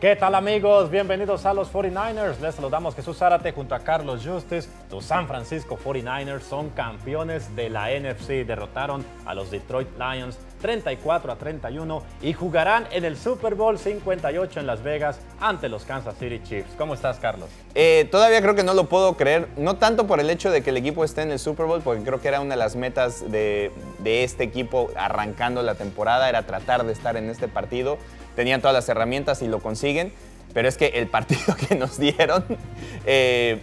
¿Qué tal, amigos? Bienvenidos a los 49ers. Les saludamos Jesús Zárate junto a Carlos Justis. Los San Francisco 49ers son campeones de la NFC. Derrotaron a los Detroit Lions 34-31 y jugarán en el Super Bowl 58 en Las Vegas ante los Kansas City Chiefs. ¿Cómo estás, Carlos? Todavía creo que no lo puedo creer, no tanto por el hecho de que el equipo esté en el Super Bowl, porque creo que era una de las metas de este equipo arrancando la temporada, era tratar de estar en este partido. Tenían todas las herramientas y lo consiguen, pero es que el partido que nos dieron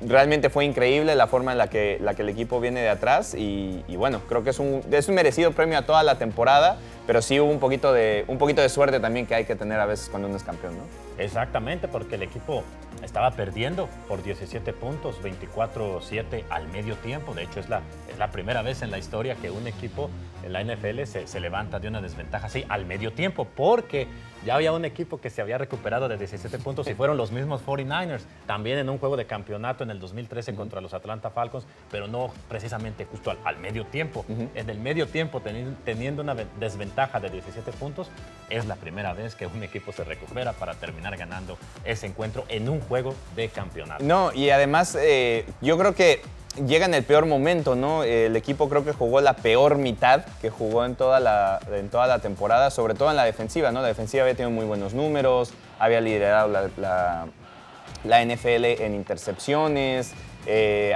realmente fue increíble, la forma en la que el equipo viene de atrás y bueno, creo que es un merecido premio a toda la temporada, pero sí hubo un poquito de suerte también que hay que tener a veces cuando uno es campeón, ¿no? Exactamente, porque el equipo estaba perdiendo por 17 puntos, 24-7 al medio tiempo. De hecho, es la primera vez en la historia que un equipo en la NFL se levanta de una desventaja así al medio tiempo, porque ya había un equipo que se había recuperado de 17 puntos y fueron los mismos 49ers, también en un juego de campeonato en el 2013 contra los Atlanta Falcons, pero no precisamente justo al medio tiempo. En el medio tiempo, teniendo una desventaja de 17 puntos, es la primera vez que un equipo se recupera para terminar ganando ese encuentro en un juego de campeonato. No, y además yo creo que llega en el peor momento, ¿no? El equipo creo que jugó la peor mitad que jugó en toda la temporada, sobre todo en la defensiva, ¿no? La defensiva había tenido muy buenos números, había liderado la NFL en intercepciones,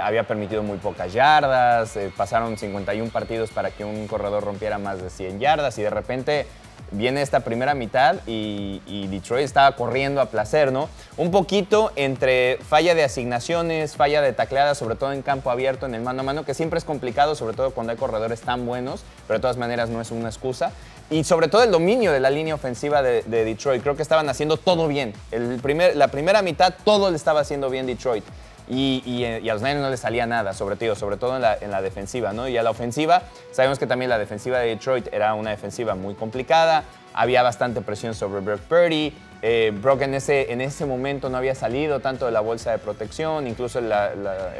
había permitido muy pocas yardas, pasaron 51 partidos para que un corredor rompiera más de 100 yardas y de repente viene esta primera mitad y Detroit estaba corriendo a placer, ¿no? Un poquito entre falla de asignaciones, falla de tacleadas, sobre todo en campo abierto, en el mano a mano, que siempre es complicado, sobre todo cuando hay corredores tan buenos, pero de todas maneras no es una excusa. Y sobre todo el dominio de la línea ofensiva de Detroit. Creo que estaban haciendo todo bien. La primera mitad todo le estaba haciendo bien Detroit. Y a los Niners no les salía nada, sobre todo en la defensiva, ¿no? Y a la ofensiva, sabemos que también la defensiva de Detroit era una defensiva muy complicada, había bastante presión sobre Brock Purdy, Brock en ese momento no había salido tanto de la bolsa de protección, incluso la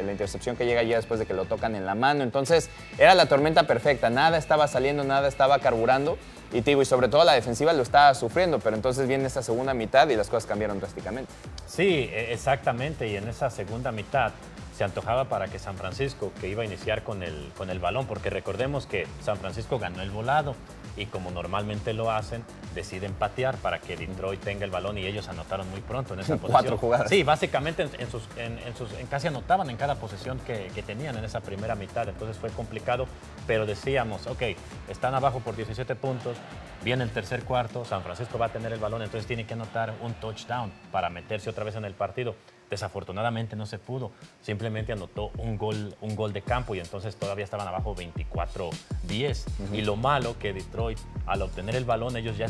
intercepción que llega ya después de que lo tocan en la mano, entonces era la tormenta perfecta, nada estaba saliendo, nada estaba carburando. Y sobre todo la defensiva lo estaba sufriendo, pero entonces viene esta segunda mitad y las cosas cambiaron drásticamente. Sí, exactamente, y en esa segunda mitad se antojaba para que San Francisco, que iba a iniciar con el balón, porque recordemos que San Francisco ganó el volado y como normalmente lo hacen, deciden patear para que Detroit tenga el balón y ellos anotaron muy pronto en esa posición. 4 jugadas. Sí, básicamente casi anotaban en cada posesión que tenían en esa primera mitad, entonces fue complicado, pero decíamos, ok, están abajo por 17 puntos, viene el tercer cuarto, San Francisco va a tener el balón, entonces tiene que anotar un touchdown para meterse otra vez en el partido. Desafortunadamente no se pudo, simplemente anotó un gol de campo y entonces todavía estaban abajo 24-10. Y lo malo que Detroit, al obtener el balón, ellos ya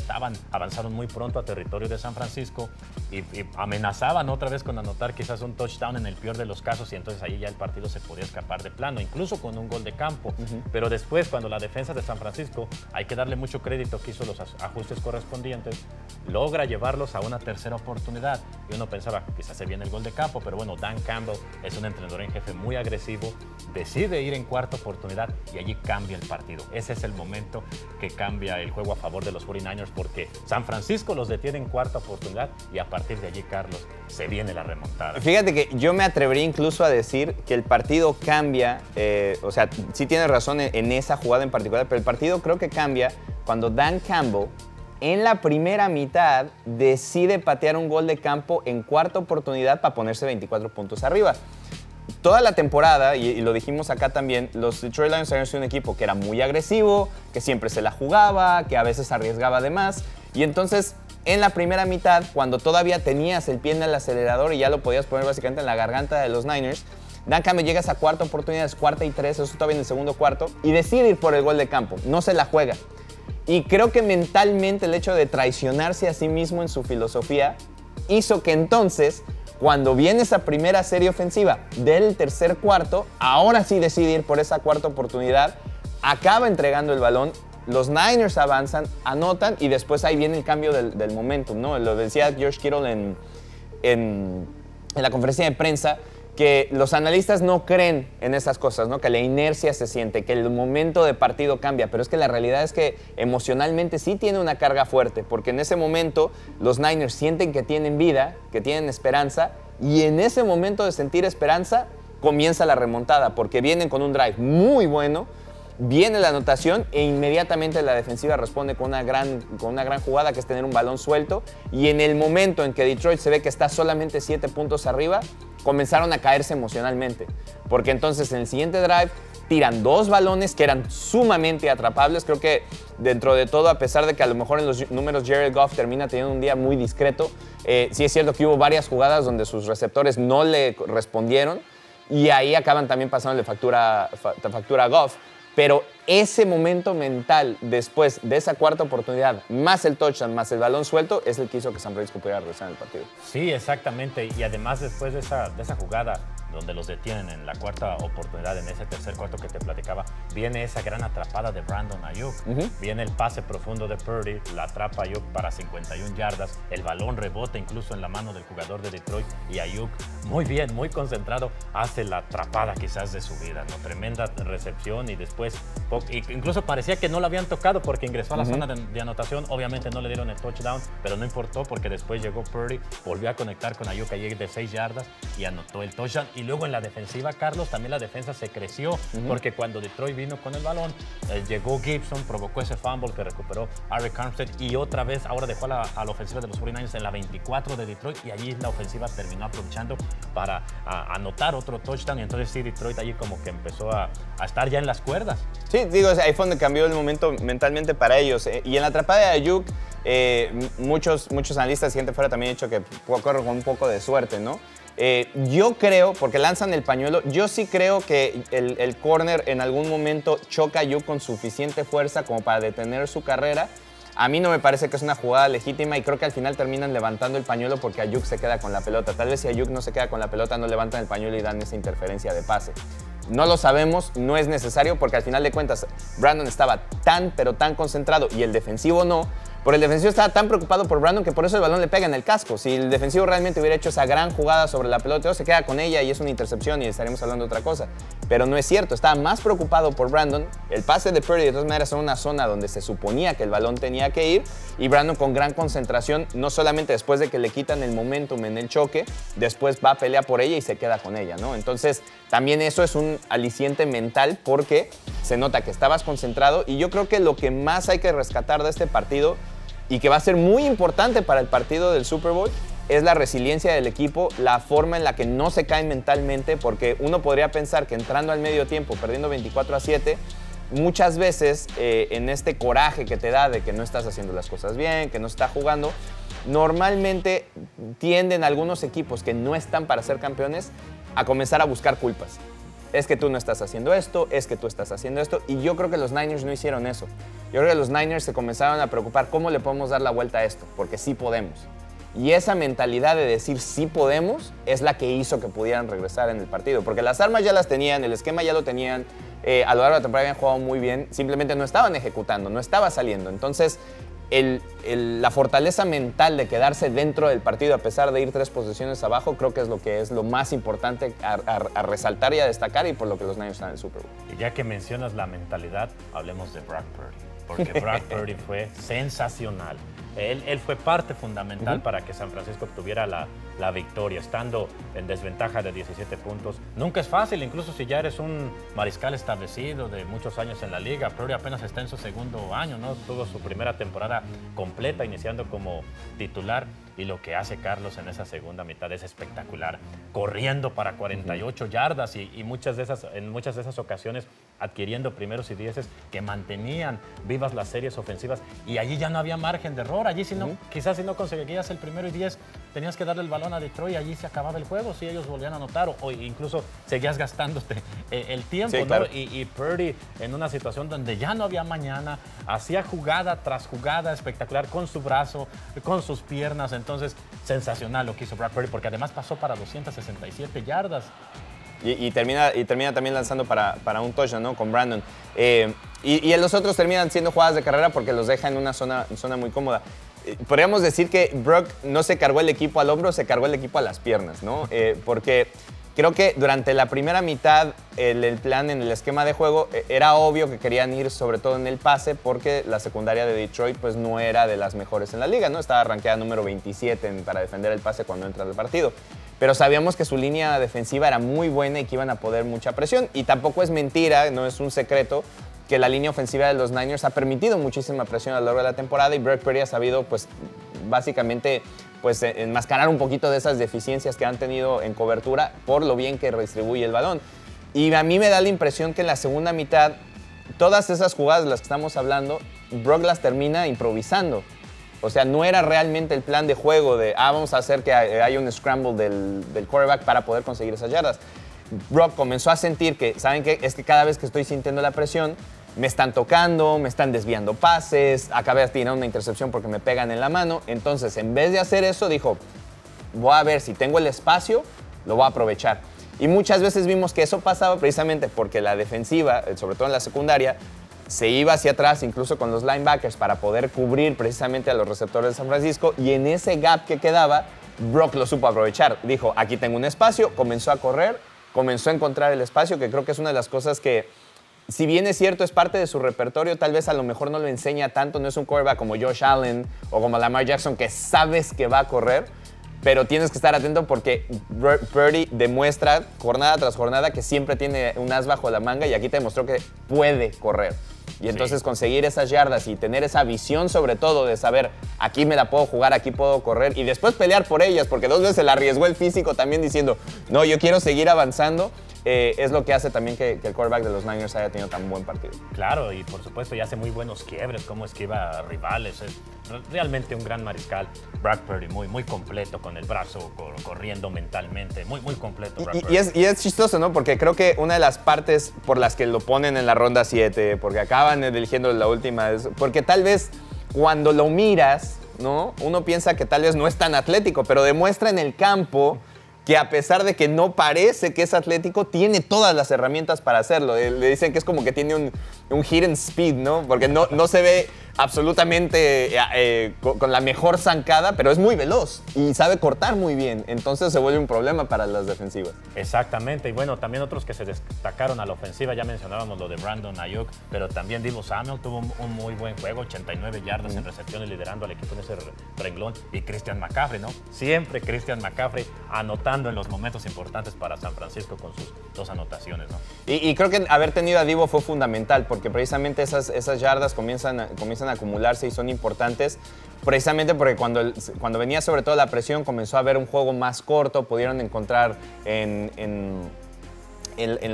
avanzaron muy pronto a territorio de San Francisco y amenazaban otra vez con anotar quizás un touchdown en el peor de los casos y entonces ahí ya el partido se podía escapar de plano, incluso con un gol de campo. Pero después, cuando la defensa de San Francisco, hay que darle mucho crédito que hizo los ajustes correspondientes, logra llevarlos a una tercera oportunidad y uno pensaba, quizás se viene el gol de campo, pero bueno, Dan Campbell es un entrenador en jefe muy agresivo, decide ir en cuarta oportunidad y allí cambia el partido. Ese es el momento que cambia el juego a favor de los 49ers porque San Francisco los detiene en cuarta oportunidad y a partir de allí, Carlos, se viene la remontada. Fíjate que yo me atrevería incluso a decir que el partido cambia, o sea, sí tienes razón en esa jugada en particular, pero el partido creo que cambia cuando Dan Campbell en la primera mitad decide patear un gol de campo en cuarta oportunidad para ponerse 24 puntos arriba. Toda la temporada, y lo dijimos acá también, los Detroit Lions habían sido un equipo que era muy agresivo, que siempre se la jugaba, que a veces arriesgaba de más. Y entonces, en la primera mitad, cuando todavía tenías el pie en el acelerador y ya lo podías poner básicamente en la garganta de los Niners, Dan Campbell llega a cuarta oportunidad, es 4ª y 3, eso todavía en el segundo cuarto, y decide ir por el gol de campo, no se la juega. Y creo que mentalmente el hecho de traicionarse a sí mismo en su filosofía hizo que entonces, cuando viene esa primera serie ofensiva del tercer cuarto, ahora sí decide ir por esa cuarta oportunidad, acaba entregando el balón, los Niners avanzan, anotan y después ahí viene el cambio del momentum, ¿no? Lo decía George Kittle en la conferencia de prensa, que los analistas no creen en esas cosas, ¿no? Que la inercia se siente, que el momento de partido cambia, pero es que la realidad es que emocionalmente sí tiene una carga fuerte, porque en ese momento los Niners sienten que tienen vida, que tienen esperanza, y en ese momento de sentir esperanza comienza la remontada, porque vienen con un drive muy bueno, viene la anotación e inmediatamente la defensiva responde con una gran jugada, que es tener un balón suelto, y en el momento en que Detroit se ve que está solamente 7 puntos arriba, comenzaron a caerse emocionalmente, porque entonces en el siguiente drive tiran 2 balones que eran sumamente atrapables. Creo que dentro de todo, a pesar de que a lo mejor en los números Jared Goff termina teniendo un día muy discreto, sí es cierto que hubo varias jugadas donde sus receptores no le respondieron, y ahí acaban también pasándole factura a Goff. Pero ese momento mental después de esa cuarta oportunidad, más el touchdown, más el balón suelto, es el que hizo que San Francisco pudiera regresar en el partido. Sí, exactamente. Y además después de esa jugada donde los detienen en la cuarta oportunidad, en ese tercer cuarto que te platicaba, viene esa gran atrapada de Brandon Aiyuk. Viene el pase profundo de Purdy, la atrapa Aiyuk para 51 yardas, el balón rebota incluso en la mano del jugador de Detroit y Aiyuk, muy bien, muy concentrado, hace la atrapada quizás de su vida, ¿no? Tremenda recepción, y después incluso parecía que no lo habían tocado porque ingresó a la zona de anotación. Obviamente no le dieron el touchdown, pero no importó porque después llegó Purdy, volvió a conectar con Aiyuk Aiyuk de 6 yardas y anotó el touchdown. Y luego en la defensiva, Carlos, también la defensa se creció, porque cuando Detroit vino con el balón, llegó Gibson, provocó ese fumble que recuperó Arik Armstead, y otra vez ahora dejó a la ofensiva de los 49ers en la 24 de Detroit, y allí la ofensiva terminó aprovechando para anotar otro touchdown, y entonces sí, Detroit allí como que empezó a estar ya en las cuerdas. Sí, digo, ahí fue donde cambió el momento mentalmente para ellos. Y en la atrapada de Aiyuk, muchos analistas y gente fuera también han dicho que corre con un poco de suerte, ¿no? Yo creo, porque lanzan el pañuelo, yo sí creo que el corner en algún momento choca a Aiyuk con suficiente fuerza como para detener su carrera. A mí no me parece que es una jugada legítima, y creo que al final terminan levantando el pañuelo porque Aiyuk se queda con la pelota. Tal vez si Aiyuk no se queda con la pelota, no levantan el pañuelo y dan esa interferencia de pase. No lo sabemos, no es necesario, porque al final de cuentas Brandon estaba pero tan concentrado, y el defensivo no. Porque el defensivo estaba tan preocupado por Brandon que por eso el balón le pega en el casco. Si el defensivo realmente hubiera hecho esa gran jugada sobre la pelota, se queda con ella y es una intercepción y estaríamos hablando de otra cosa. Pero no es cierto, estaba más preocupado por Brandon. El pase de Purdy de todas maneras en una zona donde se suponía que el balón tenía que ir, y Brandon con gran concentración, no solamente después de que le quitan el momentum en el choque, después va a pelear por ella y se queda con ella, ¿no? Entonces también eso es un aliciente mental, porque se nota que estabas concentrado, y yo creo que lo que más hay que rescatar de este partido, y que va a ser muy importante para el partido del Super Bowl, es la resiliencia del equipo, la forma en la que no se caen mentalmente, porque uno podría pensar que entrando al medio tiempo, perdiendo 24-7, muchas veces en este coraje que te da de que no estás haciendo las cosas bien, que no está jugando, normalmente tienden algunos equipos que no están para ser campeones a comenzar a buscar culpas. Es que tú no estás haciendo esto, es que tú estás haciendo esto, y yo creo que los Niners no hicieron eso. Yo creo que los Niners se comenzaron a preocupar cómo le podemos dar la vuelta a esto, porque sí podemos. Y esa mentalidad de decir sí podemos es la que hizo que pudieran regresar en el partido, porque las armas ya las tenían, el esquema ya lo tenían, a lo largo de la temporada habían jugado muy bien, simplemente no estaban ejecutando, no estaba saliendo. Entonces, la fortaleza mental de quedarse dentro del partido a pesar de ir 3 posiciones abajo, creo que es lo más importante a resaltar y a destacar, y por lo que los Niners están en el Super Bowl. Y ya que mencionas la mentalidad, hablemos de Brock Purdy, porque Brock Purdy fue sensacional. Él fue parte fundamental para que San Francisco obtuviera la victoria, estando en desventaja de 17 puntos. Nunca es fácil, incluso si ya eres un mariscal establecido de muchos años en la liga. Purdy apenas está en su segundo año, ¿no? Tuvo su primera temporada completa iniciando como titular, y lo que hace Carlos en esa segunda mitad es espectacular, corriendo para 48 yardas y en muchas de esas ocasiones adquiriendo primeros y 10 que mantenían vivas las series ofensivas, y allí ya no había margen de error. Allí quizás si no conseguías el primero y 10, tenías que darle el balón a Detroit, y allí se acababa el juego si ellos volvían a anotar, o incluso seguías gastándote el tiempo, sí, claro. ¿No? Y Purdy, en una situación donde ya no había mañana, hacía jugada tras jugada espectacular con su brazo, con sus piernas. Entonces, sensacional lo que hizo Brock Purdy, porque además pasó para 267 yardas. Y termina también lanzando para un touchdown, ¿no? Con Brandon. Y los otros terminan siendo jugadas de carrera porque los deja en una zona muy cómoda. Podríamos decir que Brock no se cargó el equipo al hombro, se cargó el equipo a las piernas, ¿no? Porque Creo que durante la primera mitad el plan en el esquema de juego era obvio que querían ir sobre todo en el pase porque la secundaria de Detroit pues no era de las mejores en la liga, ¿no? Estaba rankeada número 27 para defender el pase cuando entra al partido. Pero sabíamos que su línea defensiva era muy buena y que iban a poder mucha presión. Y tampoco es mentira, no es un secreto, que la línea ofensiva de los Niners ha permitido muchísima presión a lo largo de la temporada y Brock Purdy ha sabido pues básicamente pues enmascarar un poquito de esas deficiencias que han tenido en cobertura por lo bien que redistribuye el balón. Y a mí me da la impresión que en la segunda mitad, todas esas jugadas de las que estamos hablando, Brock las termina improvisando. O sea, no era realmente el plan de juego de, vamos a hacer que haya un scramble del quarterback para poder conseguir esas yardas. Brock comenzó a sentir que, ¿saben qué? Es que cada vez que estoy sintiendo la presión, me están tocando, me están desviando pases, acabé de tirar una intercepción porque me pegan en la mano. Entonces, en vez de hacer eso, dijo, voy a ver si tengo el espacio, lo voy a aprovechar. Y muchas veces vimos que eso pasaba precisamente porque la defensiva, sobre todo en la secundaria, se iba hacia atrás, incluso con los linebackers, para poder cubrir precisamente a los receptores de San Francisco. Y en ese gap que quedaba, Brock lo supo aprovechar. Dijo, aquí tengo un espacio, comenzó a correr, comenzó a encontrar el espacio, que creo que es una de las cosas que, si bien es cierto, es parte de su repertorio, tal vez a lo mejor no lo enseña tanto, no es un quarterback como Josh Allen o como Lamar Jackson, que sabes que va a correr, pero tienes que estar atento porque Purdy demuestra jornada tras jornada que siempre tiene un as bajo la manga y aquí te demostró que puede correr. Y entonces conseguir esas yardas y tener esa visión sobre todo de saber, aquí me la puedo jugar, aquí puedo correr y después pelear por ellas, porque 2 veces la arriesgó el físico también diciendo, no, yo quiero seguir avanzando. Es lo que hace también que el quarterback de los Niners haya tenido tan buen partido. Claro, y por supuesto ya hace muy buenos quiebres, cómo esquiva a rivales. Es realmente un gran mariscal. Brock Purdy, muy completo con el brazo, corriendo mentalmente, muy completo. Y es chistoso, ¿no? Porque creo que una de las partes por las que lo ponen en la ronda 7, porque acaban eligiendo la última, es porque tal vez cuando lo miras, ¿no? Uno piensa que tal vez no es tan atlético, pero demuestra en el campo que a pesar de que no parece que es atlético, tiene todas las herramientas para hacerlo. Le dicen que es como que tiene un hidden speed, ¿no? Porque no se ve absolutamente con la mejor zancada, pero es muy veloz y sabe cortar muy bien. Entonces se vuelve un problema para las defensivas. Exactamente. Y bueno, también otros que se destacaron a la ofensiva, ya mencionábamos lo de Brandon Ayuk, pero también Deebo Samuel tuvo un muy buen juego, 89 yardas en recepciones, liderando al equipo en ese renglón. Y Christian McCaffrey, ¿no? Siempre Christian McCaffrey anotando en los momentos importantes para San Francisco con sus 2 anotaciones, ¿no? Y creo que haber tenido a Deebo fue fundamental, porque precisamente esas yardas comienzan a acumularse y son importantes, precisamente porque cuando venía sobre todo la presión comenzó a haber un juego más corto, pudieron encontrar en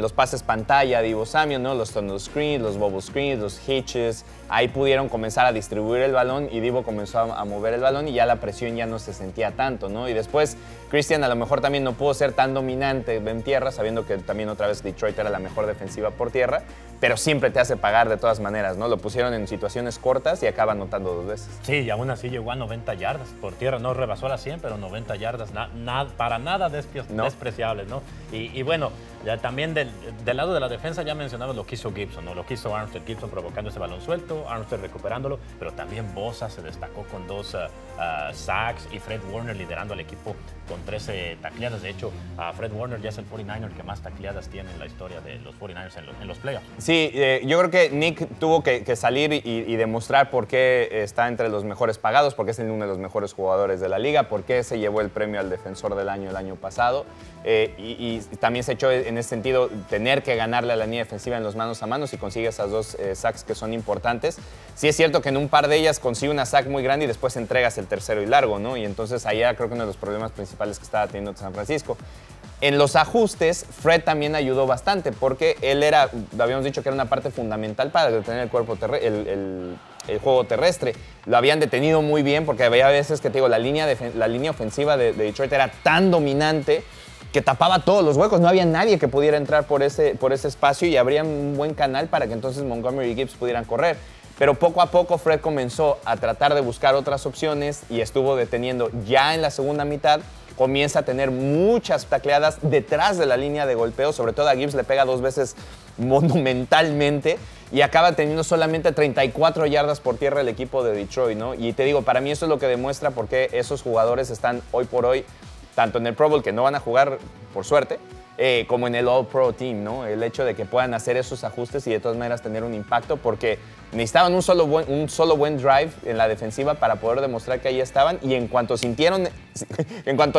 los pases pantalla de Deebo Samuel, ¿no? Los tunnel screens, los bubble screens, los hitches, ahí pudieron comenzar a distribuir el balón y Deebo comenzó a mover el balón y ya la presión ya no se sentía tanto, ¿no? Y después Christian a lo mejor también no pudo ser tan dominante en tierra, sabiendo que también otra vez Detroit era la mejor defensiva por tierra, pero siempre te hace pagar de todas maneras, ¿no? Lo pusieron en situaciones cortas y acaba anotando 2 veces. Sí, y aún así llegó a 90 yardas por tierra, no rebasó a las 100, pero 90 yardas, para nada despreciables, ¿no? Y bueno, ya también del lado de la defensa ya mencionamos lo que hizo Gibson, ¿no? Lo que hizo Armstead, Gibson provocando ese balón suelto, Armstead recuperándolo, pero también Bosa se destacó con 2 sacks y Fred Warner liderando al equipo con 13 tacleadas. De hecho, Fred Warner ya es el 49er que más tacleadas tiene en la historia de los 49ers en los playoffs. Sí, yo creo que Nick tuvo que salir y demostrar por qué está entre los mejores pagados, por qué es uno de los mejores jugadores de la liga, por qué se llevó el premio al defensor del año el año pasado. Y también se echó en ese sentido tener que ganarle a la línea defensiva en los manos a manos y consigue esas 2 sacks que son importantes. Sí es cierto que en un par de ellas consigue una sack muy grande y después entregas el tercero y largo, ¿no? Y entonces ahí era creo que uno de los problemas principales que estaba teniendo San Francisco. En los ajustes, Fred también ayudó bastante porque él habíamos dicho que era una parte fundamental para detener el juego terrestre. Lo habían detenido muy bien porque había veces que, te digo, la línea ofensiva de Detroit era tan dominante que tapaba todos los huecos. No había nadie que pudiera entrar por ese espacio y habría un buen canal para que entonces Montgomery y Gibbs pudieran correr. Pero poco a poco Fred comenzó a tratar de buscar otras opciones y estuvo deteniendo ya en la segunda mitad. Comienza a tener muchas tacleadas detrás de la línea de golpeo, sobre todo a Gibbs le pega 2 veces monumentalmente y acaba teniendo solamente 34 yardas por tierra el equipo de Detroit, ¿no? Y te digo, para mí eso es lo que demuestra por qué esos jugadores están hoy por hoy tanto en el Pro Bowl, que no van a jugar por suerte, como en el All-Pro Team, ¿no? El hecho de que puedan hacer esos ajustes y de todas maneras tener un impacto, porque necesitaban un solo buen drive en la defensiva para poder demostrar que ahí estaban, y en cuanto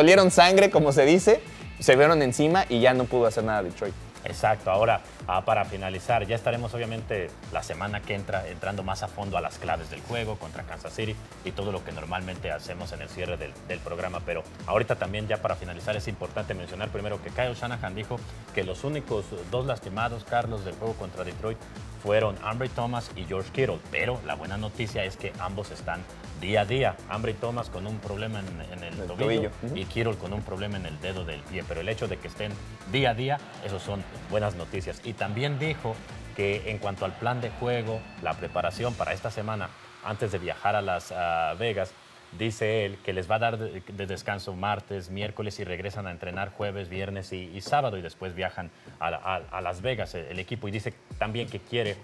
olieron sangre, como se dice, se vieron encima y ya no pudo hacer nada Detroit. Exacto. Ahora, para finalizar, ya estaremos obviamente la semana que entra entrando más a fondo a las claves del juego contra Kansas City y todo lo que normalmente hacemos en el cierre del programa. Pero ahorita también, ya para finalizar, es importante mencionar primero que Kyle Shanahan dijo que los únicos dos lastimados, Carlos, del juego contra Detroit fueron Ambry Thomas y George Kittle. Pero la buena noticia es que ambos están día a día. Ambry Thomas con un problema en el tobillo y Kittle con un problema en el dedo del pie. Pero el hecho de que estén día a día, esos son buenas noticias. Y también dijo que en cuanto al plan de juego, la preparación para esta semana, antes de viajar a Las Vegas, dice él que les va a dar de descanso martes, miércoles y regresan a entrenar jueves, viernes y sábado, y después viajan a Las Vegas el equipo. Y dice también que quiere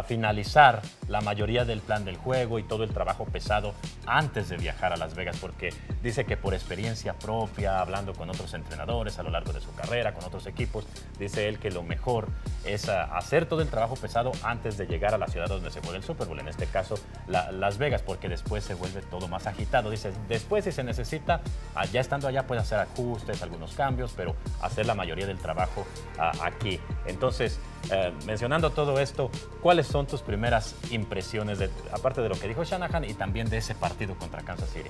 finalizar la mayoría del plan del juego y todo el trabajo pesado antes de viajar a Las Vegas, porque dice que por experiencia propia, hablando con otros entrenadores a lo largo de su carrera, con otros equipos, dice él que lo mejor es hacer todo el trabajo pesado antes de llegar a la ciudad donde se juega el Super Bowl, en este caso Las Vegas, porque después se vuelve todo más agitado. Dice, después si se necesita, ya estando allá puede hacer ajustes, algunos cambios, pero hacer la mayoría del trabajo aquí. Entonces, mencionando todo esto, ¿cuáles son tus primeras impresiones, aparte de lo que dijo Shanahan, y también de ese partido contra Kansas City?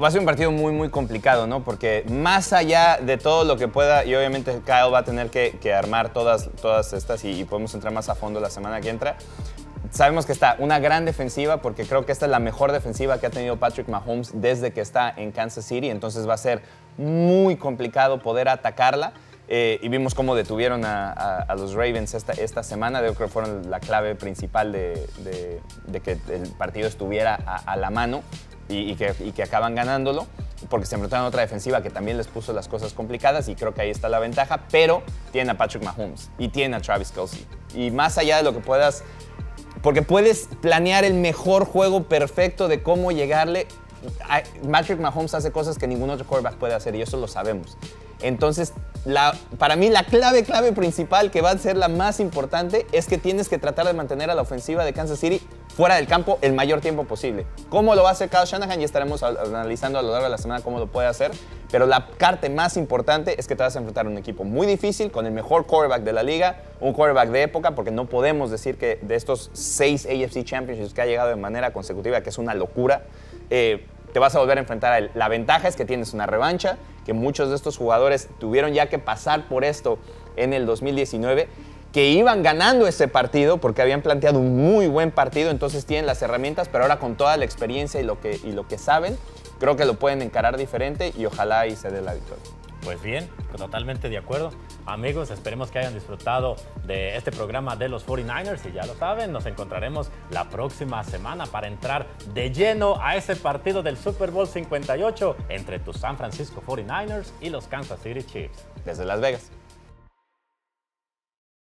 Va a ser un partido muy, muy complicado, ¿no? Porque más allá de todo lo que pueda, y obviamente Kyle va a tener que armar todas estas, y podemos entrar más a fondo la semana que entra. Sabemos que está una gran defensiva, porque creo que esta es la mejor defensiva que ha tenido Patrick Mahomes desde que está en Kansas City, entonces va a ser muy complicado poder atacarla. Y vimos cómo detuvieron a los Ravens esta semana. Creo que fueron la clave principal de que el partido estuviera a la mano y que acaban ganándolo, porque se enfrentaron a otra defensiva que también les puso las cosas complicadas, y creo que ahí está la ventaja, pero tienen a Patrick Mahomes y tienen a Travis Kelce. Y más allá de lo que puedas, porque puedes planear el mejor juego perfecto de cómo llegarle, Patrick Mahomes hace cosas que ningún otro quarterback puede hacer, y eso lo sabemos. Entonces, para mí la clave principal, que va a ser la más importante, es que tienes que tratar de mantener a la ofensiva de Kansas City fuera del campo el mayor tiempo posible. ¿Cómo lo va a hacer Kyle Shanahan? Ya estaremos analizando a lo largo de la semana cómo lo puede hacer, pero la parte más importante es que te vas a enfrentar a un equipo muy difícil, con el mejor quarterback de la liga, un quarterback de época, porque no podemos decir que de estos 6 AFC Championships que ha llegado de manera consecutiva, que es una locura, te vas a volver a enfrentar a él. La ventaja es que tienes una revancha, que muchos de estos jugadores tuvieron ya que pasar por esto en el 2019, que iban ganando ese partido porque habían planteado un muy buen partido, entonces tienen las herramientas, pero ahora con toda la experiencia y lo que saben, creo que lo pueden encarar diferente, y ojalá y se dé la victoria. Pues bien, totalmente de acuerdo. Amigos, esperemos que hayan disfrutado de este programa de los 49ers, y ya lo saben, nos encontraremos la próxima semana para entrar de lleno a ese partido del Super Bowl 58 entre tus San Francisco 49ers y los Kansas City Chiefs. Desde Las Vegas.